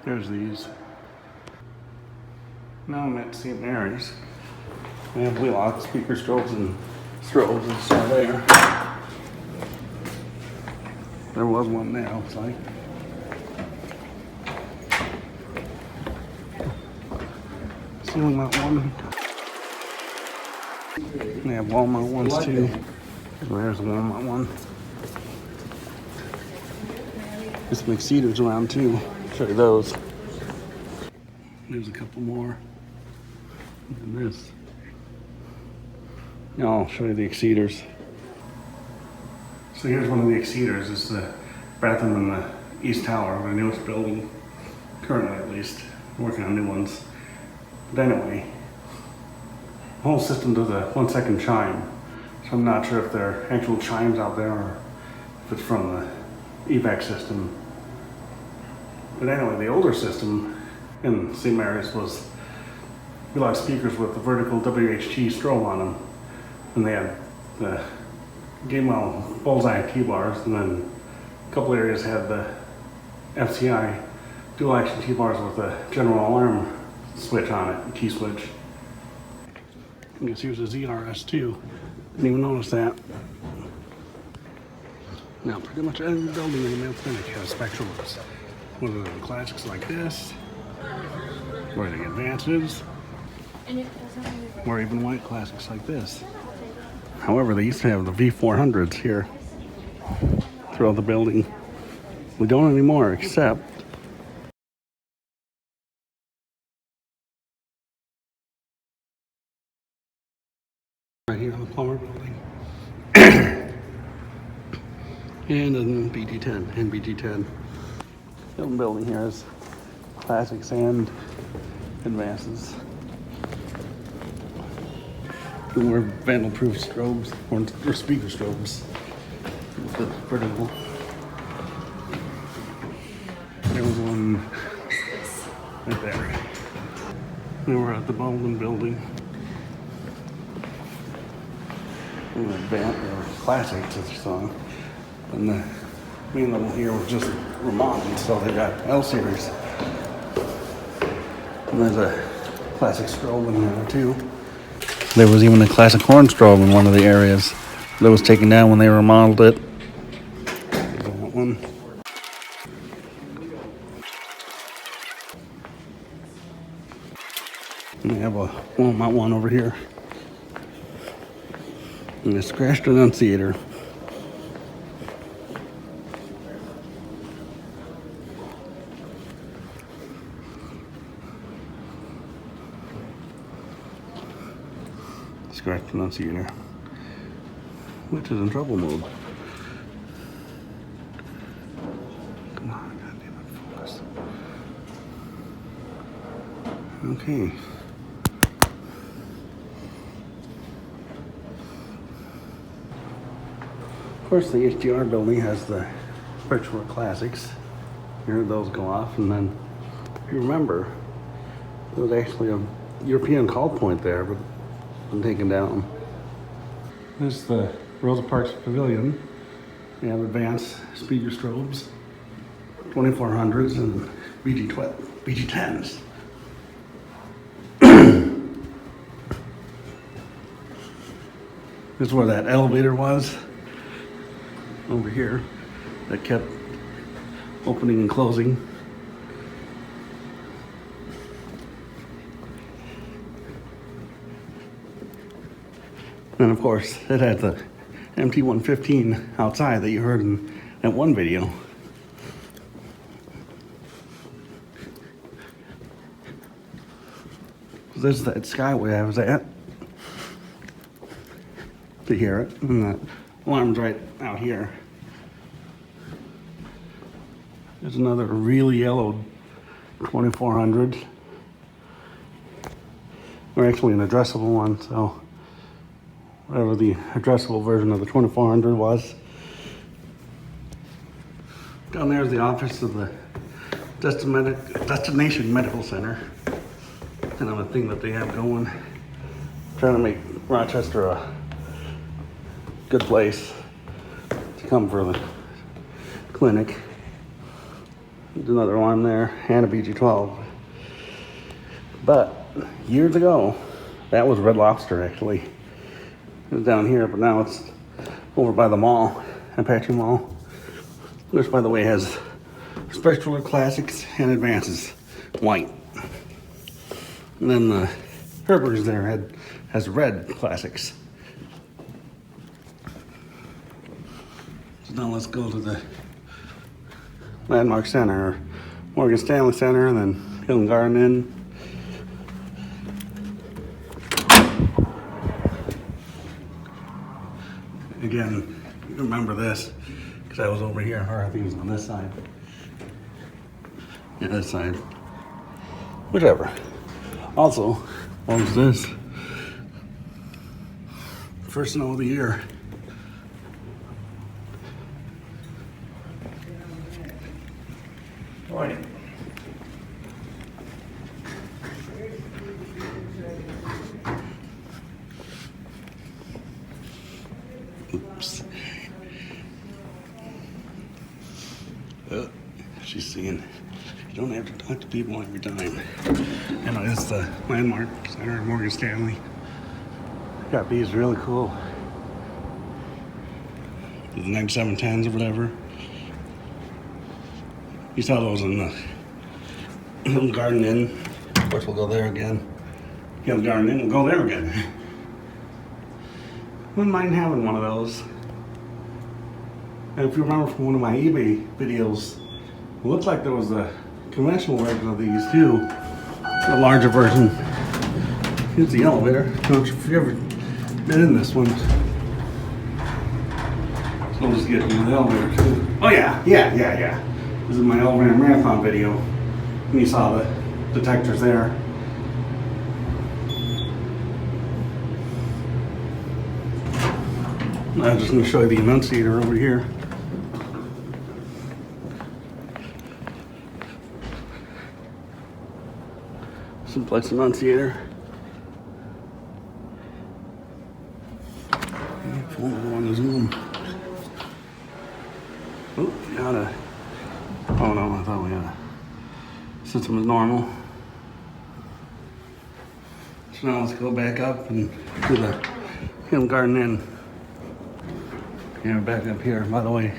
There's these. Now I'm at St. Mary's. They have wheel-out speaker strobes and still there. There was one there, looks like. Ceiling mount one. They have wall mount ones too. There's the wall mount one. There's some exceeders around too. Show you those. There's a couple more. And this. Now I'll show you the exceeders. So here's one of the exceeders. It's the bathroom in the East Tower, the newest building, currently at least. We're working on new ones. But anyway, the whole system does a 1 second chime. So I'm not sure if they're actual chimes out there or if it's from the evac system. But anyway, the older system in St. Mary's was wheel-out speakers with the vertical WHT strobe on them. And they had the game well bullseye T-bars, and then a couple areas had the FCI dual action T-bars with a general alarm switch on it, key switch. I guess here's a ZRS too. Didn't even notice that. Now, pretty much every building in the Mayo Clinic has spectrums. Whether they're classics like this, or the advances, or even white classics like this. However, they used to have the V400s here throughout the building. We don't anymore, except right here in the Plumber building. And then BG10 and BG10. The building here is classics and advances. And we're vandal-proof strobes, or speaker strobes. With the vertical. There was one right there. We were at the Baldwin building. And the classics is the song. And the main level here was just remodeled, so they got L series. And there's a classic strobe in there too. There was even a classic horn strobe in one of the areas that was taken down when they remodeled it. That one. And we have a wall-mount one over here. And a scratched annunciator. Scratched annunciator, which is in trouble mode. Come on, goddamn it, focus. Okay. Of course, the HDR building has the virtual classics. You heard those go off, and then if you remember, there was actually a European call point there, but been taken down. This is the Rosa Parks Pavilion. They have advanced speaker strobes, 2400s and BG10s. This is where that elevator was over here that kept opening and closing. And of course, it had the MT-115 outside that you heard in that one video. This is that Skyway I was at to hear it, and the alarm's right out here. There's another really yellow 2400, or actually an addressable one, so whatever the addressable version of the 2400 was. Down there is the office of the Destination Medical Center. Another thing that they have going. Trying to make Rochester a good place to come for the clinic. There's another alarm there, and a BG12. But years ago, that was Red Lobster actually. It was down here, but now it's over by the mall, Apache Mall. Which, by the way, has Spectral Classics and Advances, white. And then the Herbert's there has red Classics. So now let's go to the Landmark Center, or Morgan Stanley Center, and then Hill Garden Inn. Again, you remember this, because I was over here, or I think it was on this side. Yeah, this side. Whichever. Also, what was this? First snow of the year. Morning. Oops. Oh, she's saying you don't have to talk to people every time. I know it's the Landmark Center in Morgan Stanley. Got these really cool. The 9710s or whatever. You saw those in the Hill Garden Inn. Of course, we'll go there again. Hill Garden Inn, we'll go there again. Wouldn't mind having one of those. And if you remember from one of my eBay videos, it looked like there was a conventional version of these too. The larger version. Here's the elevator. Don't you if you've ever been in this one. So we'll just get into the elevator too. Oh yeah. This is my elevator marathon video. And you saw the detectors there. I'm just going to show you the annunciator over here. Simplex annunciator. Phone on Zoom. Oh, we got a. Oh no, I thought we had a system is normal. So now let's go back up and do the Hill Garden Inn. Yeah, back up here. By the way,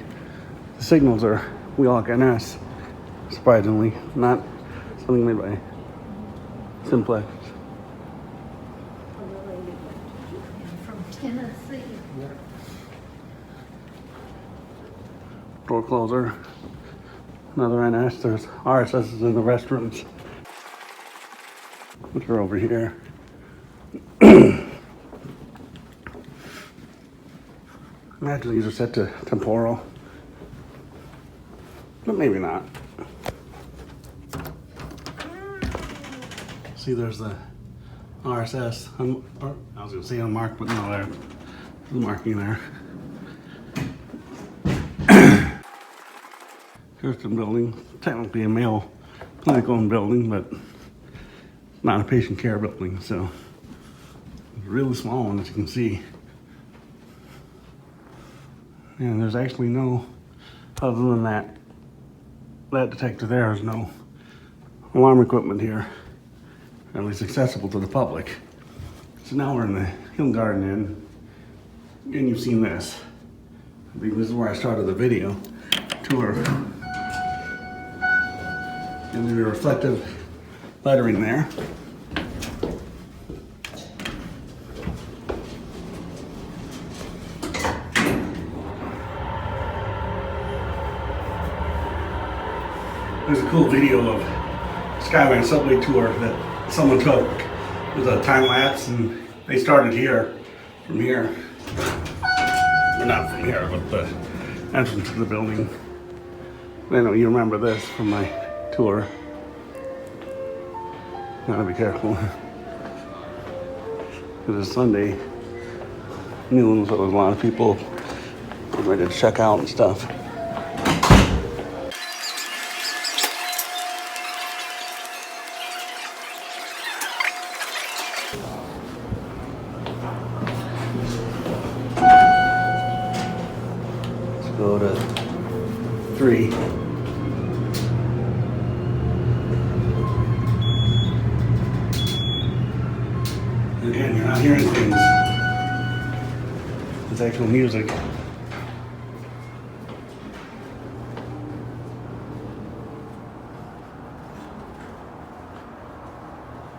the signals are Wheelock NS, surprisingly, not something made by Simplex. From Tennessee. Door closer. Another NS. There's RSS's in the restrooms, which are over here. Imagine these are set to temporal, but maybe not. See, there's the RSS. I was going to say unmarked, but no, there's the marking there. Here's the building. Technically a male clinic-owned building, but not a patient care building, so it's a really small one, as you can see. And there's actually no, other than that detector there, there's no alarm equipment here, at least accessible to the public. So now we're in the Hill Garden Inn, and you've seen this. I think this is where I started the video tour. And there's a reflective lettering there. There's a cool video of Skyway and subway tour that someone took. It was a time lapse, and they started here, from here. Well, not from here, but the entrance to the building. I know you remember this from my tour. Gotta be careful. Because it's Sunday noon, so there's a lot of people ready to check out and stuff. Go to 3. You're not hearing things. It's actual music.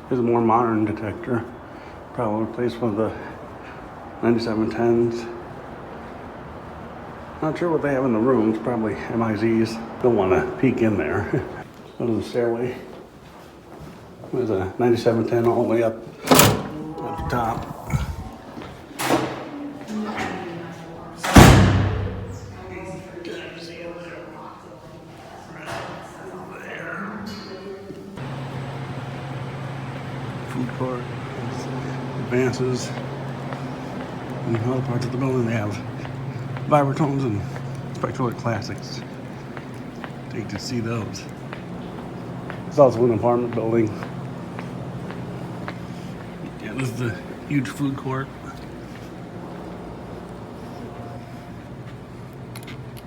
Here's a more modern detector. Probably replaced one of the 9710s. Not sure what they have in the rooms. Probably MIZs. Don't want to peek in there. Go to the stairway. There's a 9710 all the way up at the top. Food court, advances, and in other parts of the building they have vibratones and spectral classics. Take to see those. It's also an apartment building. Yeah, this is the huge food court.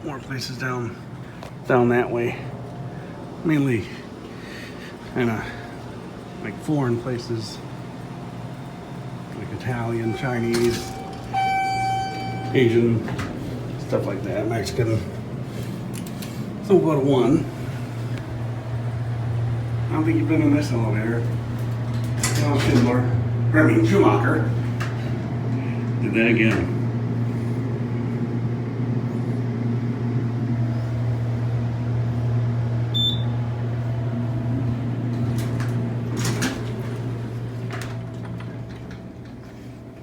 More places down that way. Mainly kind of like foreign places, like Italian, Chinese, Asian, stuff like that, Mexican. So we'll go to one. I don't think you've been in this elevator. Schumacher did that again.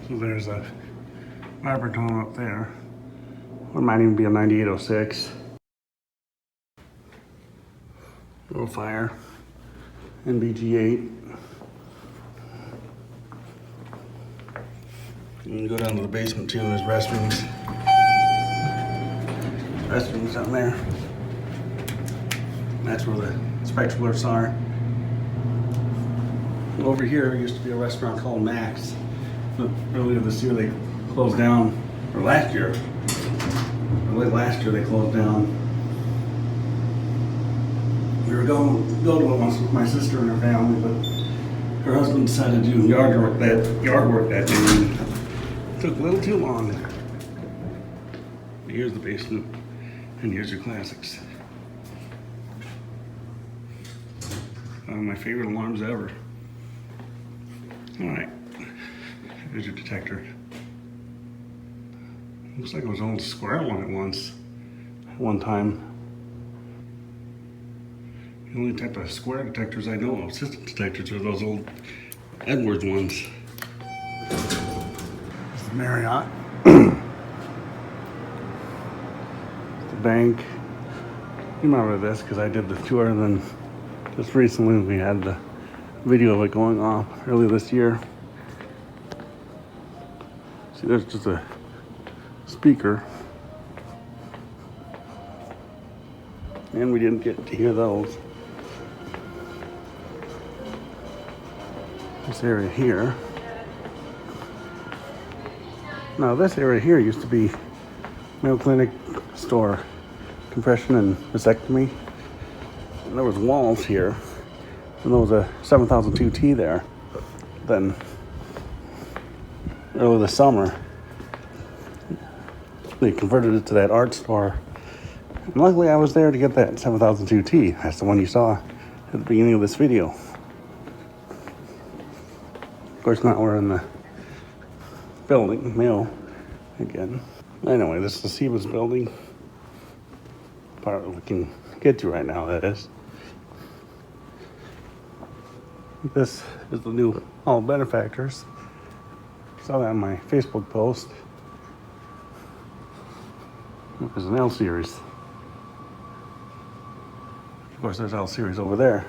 So there's a vibratone up there. Or it might even be a 9806. Little fire. NBG8. You can go down to the basement too, and there's restrooms. Restrooms down there. And that's where the spectralers are. Over here used to be a restaurant called Max. But earlier this year they closed down, or last year. Or late last year they closed down. We were going to it once with my sister and her family, but her husband decided to do yard work that day. And it took a little too long. Here's the basement, and here's your classics. My favorite alarms ever. All right, here's your detector. Looks like it was an old square one at one time. The only type of square detectors I know of, system detectors, are those old Edwards ones. This is the Marriott. The bank. You remember this because I did the tour, and then just recently we had the video of it going off earlier this year. See, there's just a speaker. And we didn't get to hear those. This area here. Now this area here used to be Mayo Clinic store, compression and vasectomy. And there was walls here. And there was a 7002T there. Then early this summer, they converted it to that art store. And luckily I was there to get that 7002T. That's the one you saw at the beginning of this video. Of course, now we're in the building, Mayo, again. Anyway, this is the Seaba's building. Part we can get to right now, that is. This is the new Hall of Benefactors. Saw that in my Facebook post. There's an L series. Of course, there's L series over there.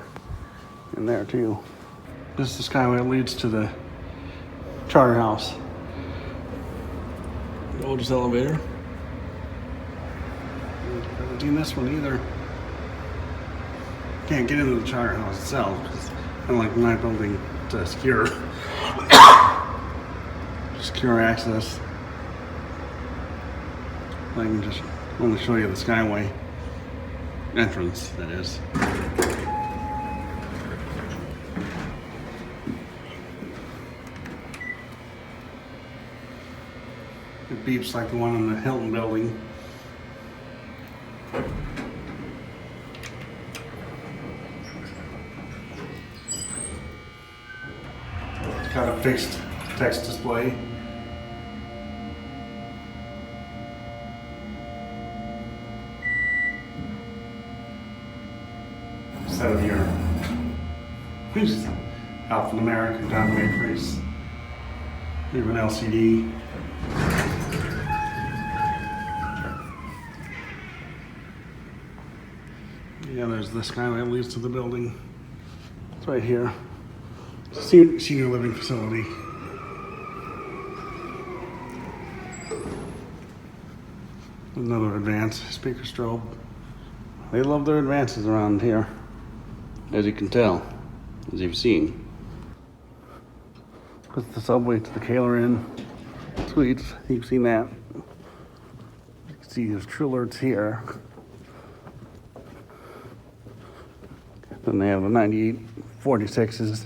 And there too. This is the Skyway that leads to the charter house. The oldest elevator. Haven't seen this one either. Can't get into the charter house itself because I don't like my building to secure access. I can just only show you the Skyway entrance, that is. beeps like the one in the Hilton building. Got a fixed text display. Instead of your alphanumeric and dominate race. We have an LCD. Yeah, there's the Skyway that leads to the building. It's right here. Senior living facility. Another advanced speaker strobe. They love their advances around here, as you can tell, as you've seen. Put the subway to the Kaler Inn Suites. You've seen that. You can see there's True Alerts here. Then they have the 9846s,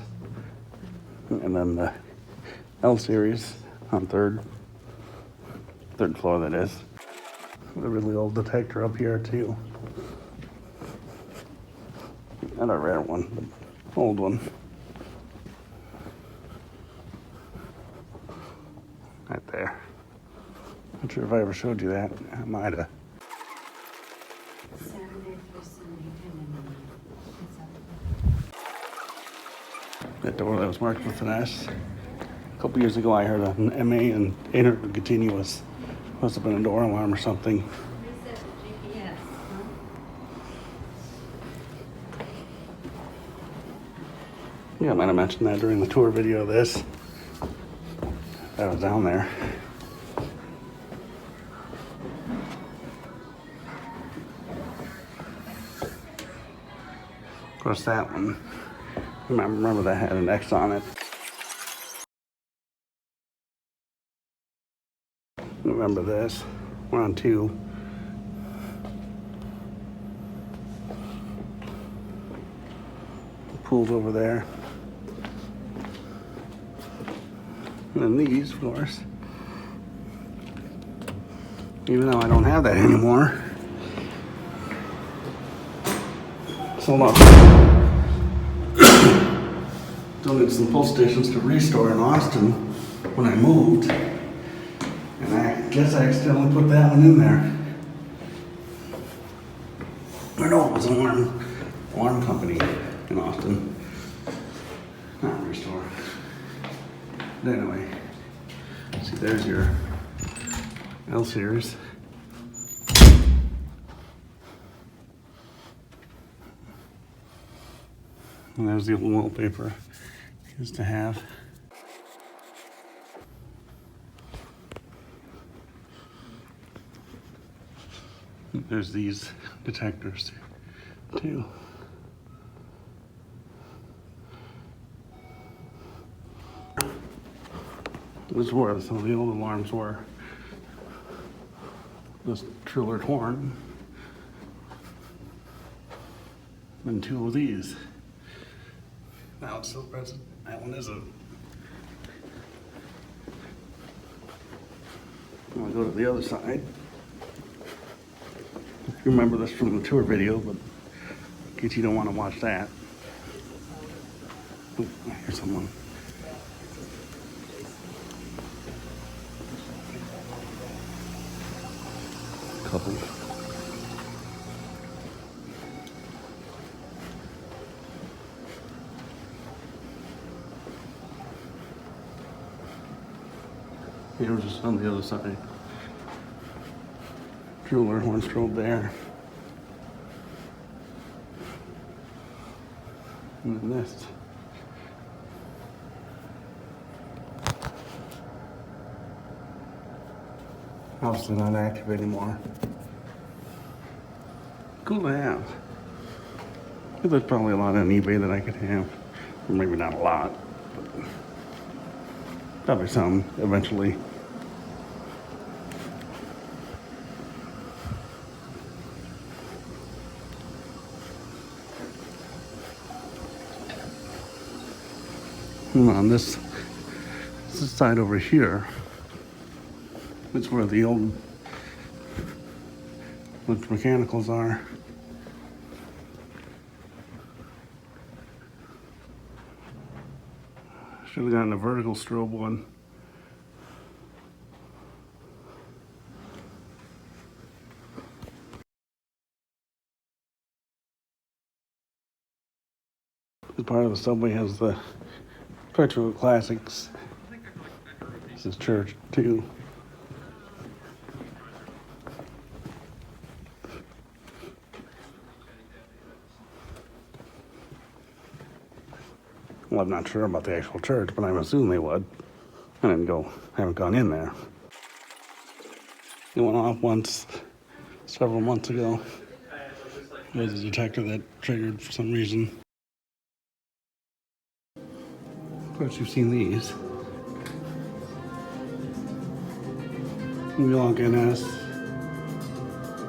and then the L series on third floor, that is. A really old detector up here too. Not a rare one, but old one. Right there. Not sure if I ever showed you that. I might have. Saturday for Sunday, That door that was marked with an S. A couple years ago, I heard an MA and intercontinuous. Must have been a door alarm or something. Reset the GPS, huh? Yeah, I might have mentioned that during the tour video of this. I was down there. Of course, that one. Remember that had an X on it. Remember this. We're on 2. The pool's over there. And then these, of course. Even though I don't have that anymore. Sold off. Donated some pull stations to Restore in Austin when I moved. And I guess I accidentally put that one in there. Or no, it was an alarm company in Austin. Not Restore. But anyway, see, there's your L series. And there's the old wallpaper I used to have. There's these detectors too. This is where some of the old alarms were. This True Alert horn. And 2 of these. Now it's still present. That one isn't. I'll go to the other side. You remember this from the tour video, but in case you don't want to watch that. Oh, I hear someone. Couple. Here was just on the other side. True Alert horn strobe there. And then this. Obviously not active anymore. Cool to have. There's probably a lot on eBay that I could have. Or maybe not a lot, but probably some eventually. And on this side over here, That's where the old mechanicals are. Should have gotten a vertical strobe one. This part of the subway has the Retro Classics. This is church too. Well, I'm not sure about the actual church, but I'm assuming they would. I haven't gone in there. It went off once, several months ago. There's a detector that triggered for some reason. Of course, you've seen these. We log NS,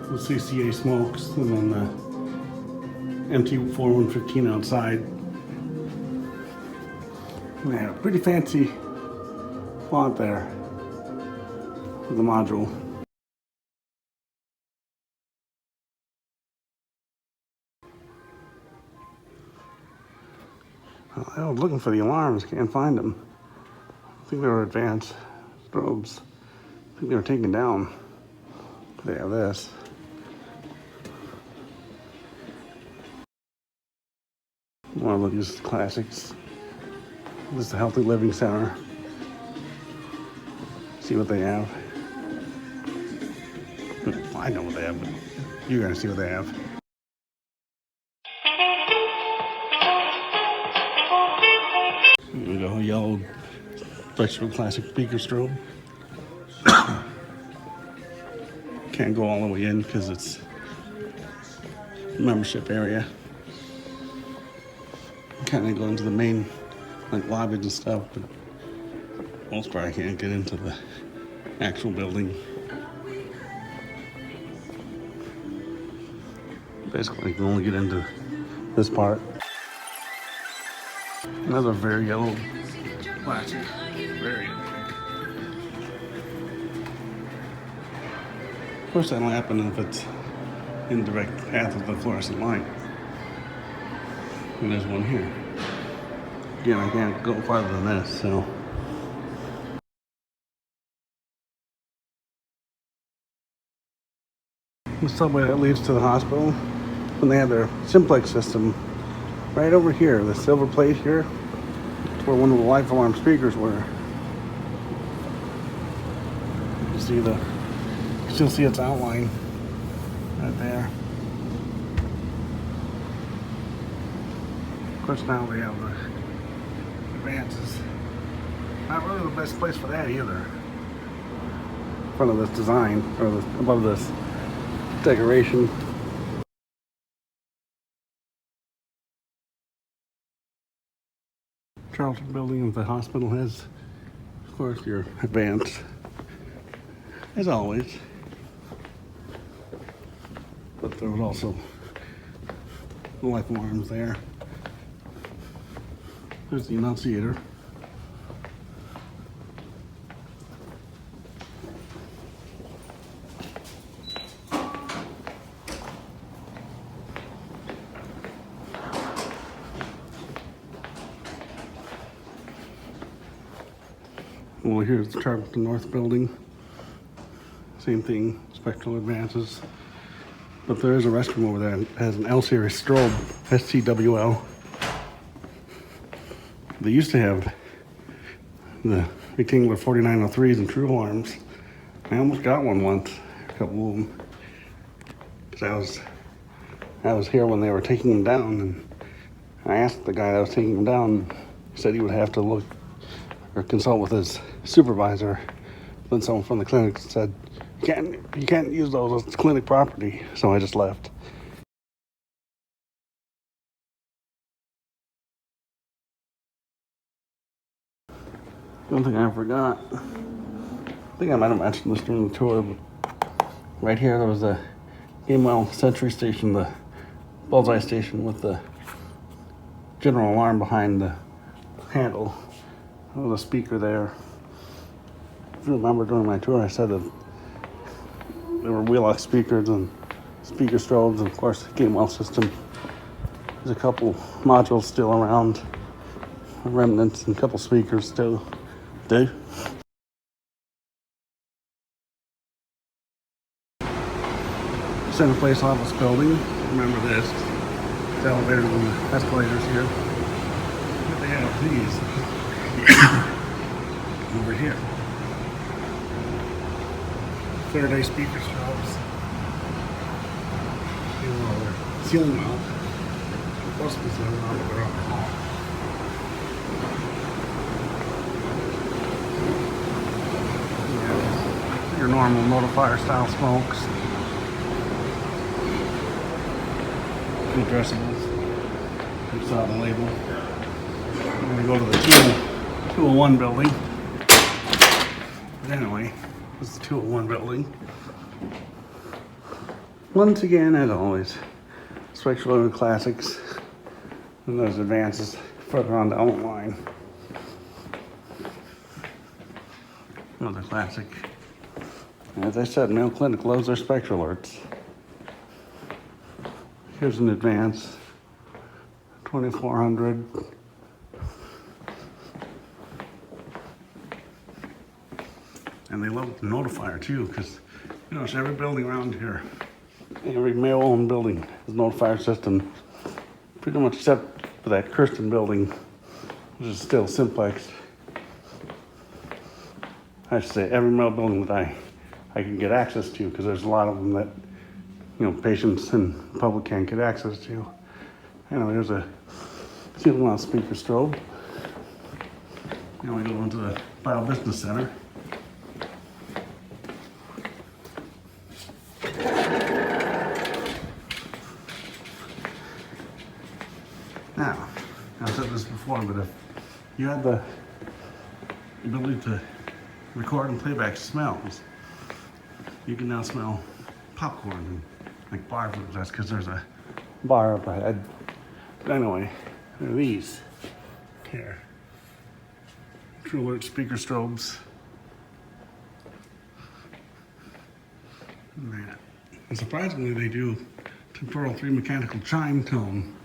the CCA smokes, and then the MT4115 outside. They have a pretty fancy font there for the module. I was looking for the alarms, can't find them. I think they were advanced strobes. I think they were taken down. They have this. One of these classics. This is the Healthy Living Center. See what they have. I know what they have, but you're gonna see what they have. Here we go, yellow Retro Classic speaker strobe. Can't go all the way in because it's membership area. Kind of go into the main lobbies and stuff, but most part I can't get into the actual building. Basically, you can only get into this part. Another very yellow classic. Very yellow. Of course, that'll happen if it's in direct path of the fluorescent light. And there's one here. Again, I can't go farther than this, so. The subway that leads to the hospital, when they have their simplex system right over here, the silver plate here, it's where one of the life alarm speakers were. You can still see its outline right there. Of course, now we have the advances. Not really the best place for that either. In front of this design, or above this decoration. Charlton building of the hospital has, of course, your advance, as always. But there was also the life alarms there. There's the annunciator. Well, here's the Charlton North building. Same thing, spectral advances. But there is a restroom over there that has an L series strobe, STWL. They used to have the rectangular 4903s and true alarms. I almost got one once, a couple of them. Because I was here when they were taking them down, and I asked the guy that was taking them down. He said he would have to look or consult with his supervisor. Then someone from the clinic said, you can't use those, it's clinic property. So I just left. One thing I forgot, I think I might have mentioned this during the tour, but right here there was a Gamewell Sentry station, the bullseye station with the general alarm behind the handle. There was a speaker there. If you remember during my tour, I said that there were wheel-off speakers and speaker strobes, and of course, the game well system. There's a couple modules still around, remnants, and a couple speakers still do. Center place office building. Remember this. The elevators and the escalators here. But they have these over here. Faraday speaker strobes. They're ceiling mount. Supposed to be ceiling mount, but they're on the hall. Yeah, your normal notifier style smokes. Addressables. You saw the label. I'm going to go to the 201 building. But anyway, this is the 201 building. Once again, as always, Spectral Classics. And those advances further on down the line. Another classic. As I said, Mayo Clinic loves their Spectral alerts. Here's an advance, 2400. And they love the notifier too, because you know, every building around here, every Mayo-owned building has a notifier system, pretty much except for that Kirsten building, which is still simplex. I should say every Mayo building that I can get access to, because there's a lot of them that, you know, patients and public can't get access to. Anyway, there's a ceiling mount speaker strobe. Now we go into the Bio Business Center. Now, I've said this before, but if you had the ability to record and playback smells, you can now smell popcorn and like bar food. That's because there's a bar up ahead. But anyway, there are these here. True Alert speaker strobes. And surprisingly, they do temporal 3 mechanical chime tone.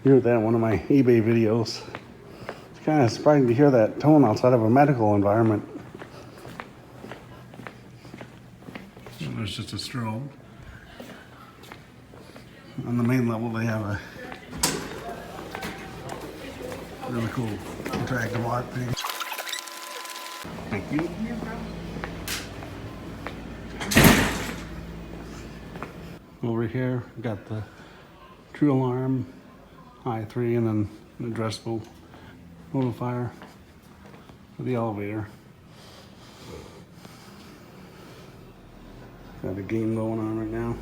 You heard that in one of my eBay videos. It's kind of surprising to hear that tone outside of a medical environment. And there's just a strobe. On the main level, they have a really cool interactive art thing. Thank you. Over here, we got the True Alarm, I3, and then an addressable notifier for the elevator. Got a game going on right now.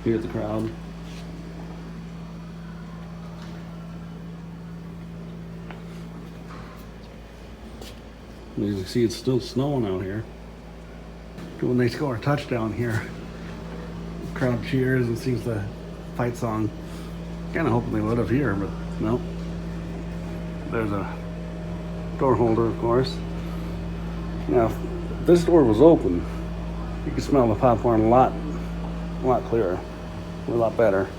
Here's the crowd. As you can see, it's still snowing out here. When they score a touchdown here, the crowd cheers and sings the fight song. Kind of hoping they would have here, but no. There's a door holder, of course. Now, if this door was open, you could smell the popcorn a lot clearer, a lot better.